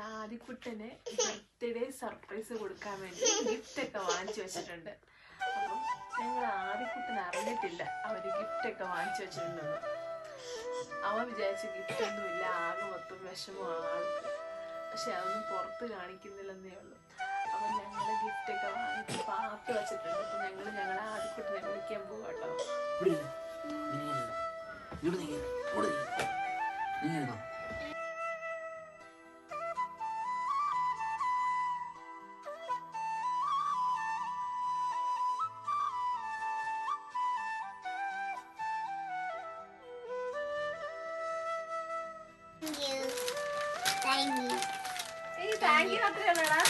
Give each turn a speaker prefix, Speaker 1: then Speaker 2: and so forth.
Speaker 1: ആദിക്കുട്ടന് birthday surprise കൊടുക്കാൻ വേണ്ടി ഗിഫ്റ്റൊക്കെ വാങ്ങിച്ചു വെച്ചിട്ടുണ്ട്. അപ്പം ഞങ്ങൾ ആദിക്കുട്ടന് അറിഞ്ഞിട്ടില്ല അവര് ഗിഫ്റ്റൊക്കെ വാങ്ങിച്ചു വെച്ചിട്ടുണ്ടെന്ന്. അവൻ വിചാരിച്ച ഗിഫ്റ്റൊന്നുമില്ല, ആകെ മൊത്തം വിഷമമാണ് ആൾക്ക്. പക്ഷെ അതൊന്നും പുറത്ത് കാണിക്കുന്നില്ലെന്നേ ഉള്ളൂ. അപ്പം ഞങ്ങള് ഗിഫ്റ്റൊക്കെ വാങ്ങിച്ച് പാത്ത് വെച്ചിട്ടുണ്ട്. അപ്പം ഞങ്ങളെ ആദിക്കുട്ടനെ വിളിക്കാൻ പോവാട്ടോ. Thank you. അത്രയാണോടാ?